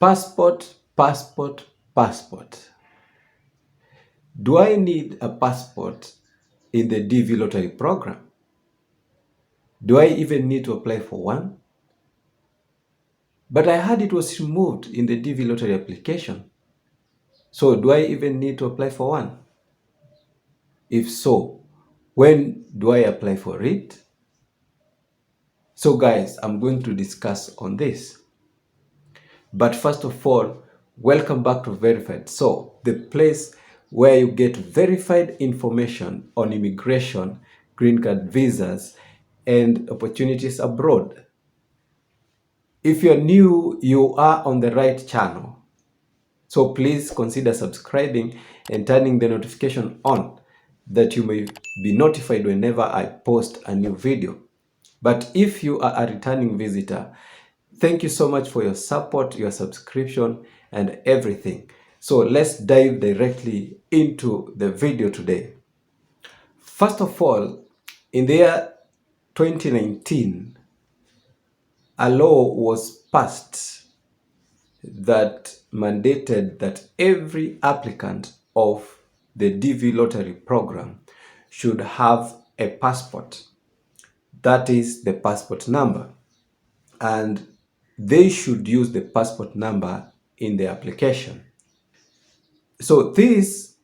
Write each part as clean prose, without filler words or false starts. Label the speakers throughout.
Speaker 1: Passport, passport, passport. Do I need a passport in the DV lottery program? Do I even need to apply for one? But I heard it was removed in the DV lottery application. So do I even need to apply for one? If so, when do I apply for it? So guys, I'm going to discuss on this. But first of all, welcome back to Verified. So the place where you get verified information on immigration, green card visas, and opportunities abroad. If you're new, you are on the right channel. So please consider subscribing and turning the notification on that you may be notified whenever I post a new video. But if you are a returning visitor, thank you so much for your support, your subscription, and everything. So let's dive directly into the video today. First of all, in the year 2019, a law was passed that mandated that every applicant of the DV lottery program should have a passport. That is the passport number. And they should use the passport number in the application. So this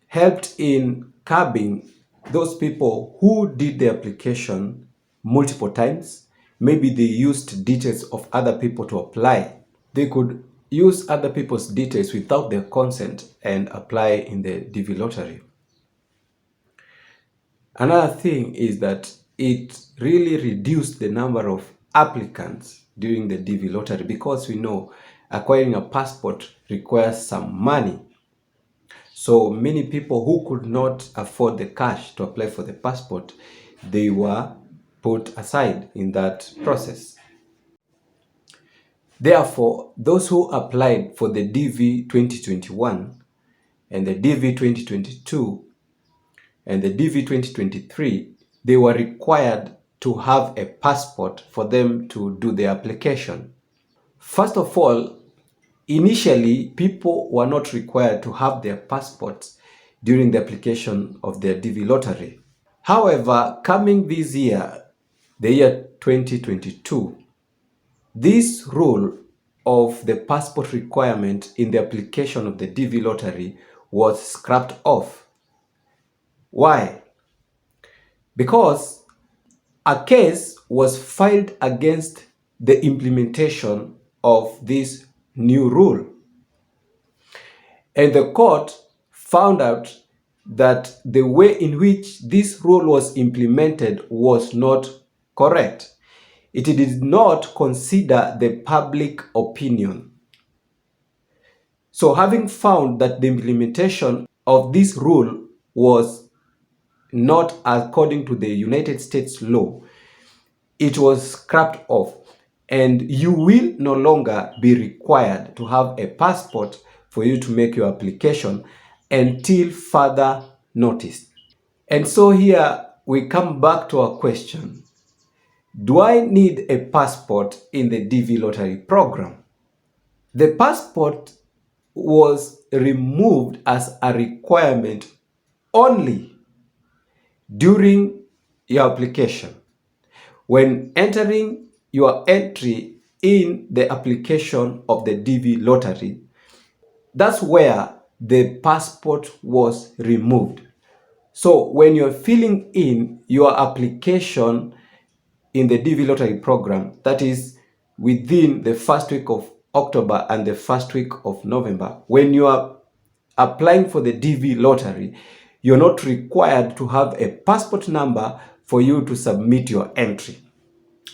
Speaker 1: helped in curbing those people who did the application multiple times. Maybe they used details of other people to apply. They could use other people's details without their consent and apply in the DV lottery. Another thing is that it really reduced the number of applicants during the DV lottery, because we know acquiring a passport requires some money. So many people who could not afford the cash to apply for the passport, they were put aside in that process. Therefore, those who applied for the DV 2021 and the DV 2022 and the DV 2023, they were required to have a passport for them to do the application. First of all, initially, people were not required to have their passports during the application of their DV lottery. However, coming this year, the year 2022, this rule of the passport requirement in the application of the DV lottery was scrapped off. Why? Because a case was filed against the implementation of this new rule. And the court found out that the way in which this rule was implemented was not correct. It did not consider the public opinion. So having found that the implementation of this rule was not according to the United States law, it was scrapped off, and you will no longer be required to have a passport for you to make your application until further notice. And so here we come back to our question: do I need a passport in the DV lottery program? The passport was removed as a requirement only during your application. When entering your entry in the application of the DV lottery, that's where the passport was removed. So when you're filling in your application in the DV lottery program, that is within the first week of October and the first week of November, when you are applying for the DV lottery, you're not required to have a passport number for you to submit your entry.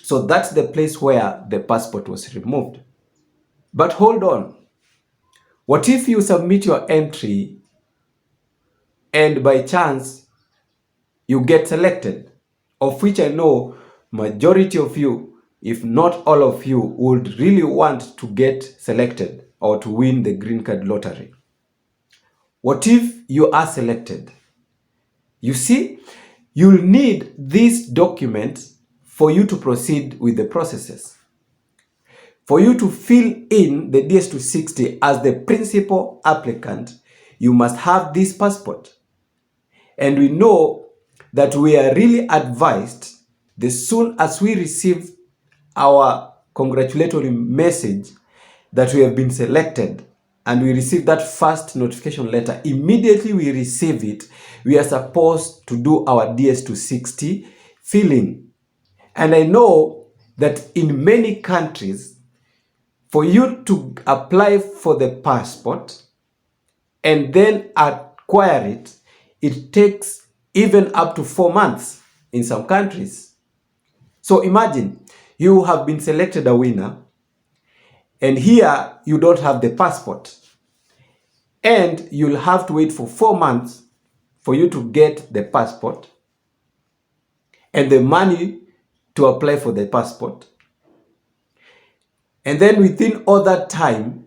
Speaker 1: So that's the place where the passport was removed. But hold on. What if you submit your entry and by chance you get selected, of which I know majority of you, if not all of you, would really want to get selected or to win the green card lottery? What if you are selected? You see, you'll need these documents for you to proceed with the processes. For you to fill in the DS-260 as the principal applicant, you must have this passport. And we know that we are really advised, as soon as we receive our congratulatory message that we have been selected and we receive that first notification letter, immediately we receive it, we are supposed to do our DS-260 filling. And I know that in many countries, for you to apply for the passport and then acquire it, it takes even up to 4 months in some countries. So imagine you have been selected a winner, and here you don't have the passport, and you'll have to wait for 4 months for you to get the passport and the money to apply for the passport. And then within all that time,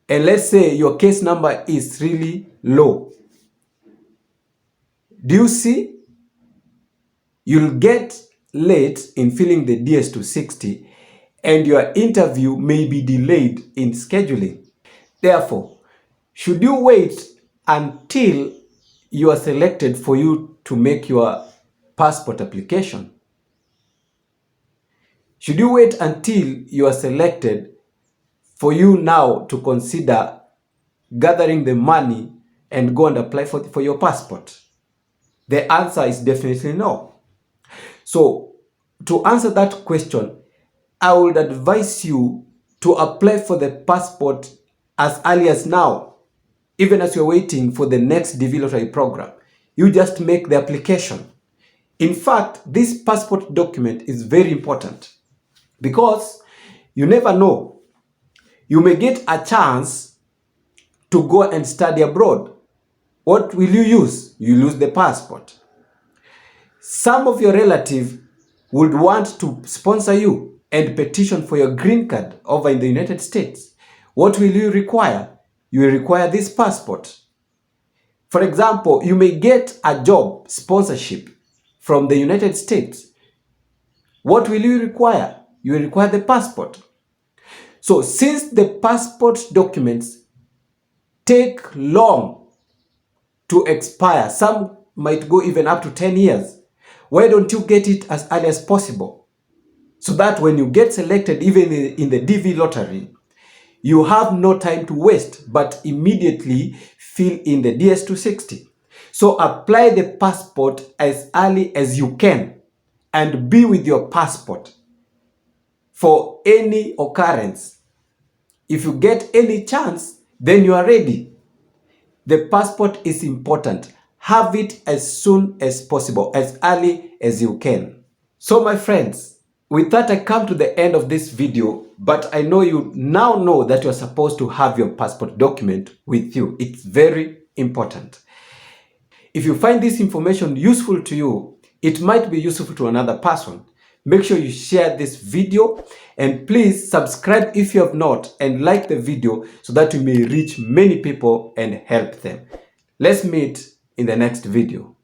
Speaker 1: and let's say your case number is really low, do you see? You'll get late in filling the DS-260 and your interview may be delayed in scheduling. Therefore, should you wait until you are selected for you to make your passport application? Should you wait until you are selected for you now to consider gathering the money and go and apply for your passport? The answer is definitely no. So to answer that question, I would advise you to apply for the passport as early as now, even as you're waiting for the next DV lottery program. You just make the application. In fact, this passport document is very important because you never know. You may get a chance to go and study abroad. What will you use? You lose the passport. Some of your relatives would want to sponsor you and petition for your green card over in the United States. What will you require? You will require this passport. For example, you may get a job sponsorship from the United States. What will you require? You will require the passport. So since the passport documents take long to expire, some might go even up to 10 years, why don't you get it as early as possible? So that when you get selected, even in the DV lottery, you have no time to waste, but immediately fill in the DS-260. So apply the passport as early as you can and be with your passport for any occurrence. If you get any chance, then you are ready. The passport is important. Have it as soon as possible, as early as you can. So my friends, with that I come to the end of this video, but I know you now know that you're supposed to have your passport document with you. It's very important. If you find this information useful to you, it might be useful to another person. Make sure you share this video and please subscribe if you have not and like the video so that we may reach many people and help them. Let's meet in the next video.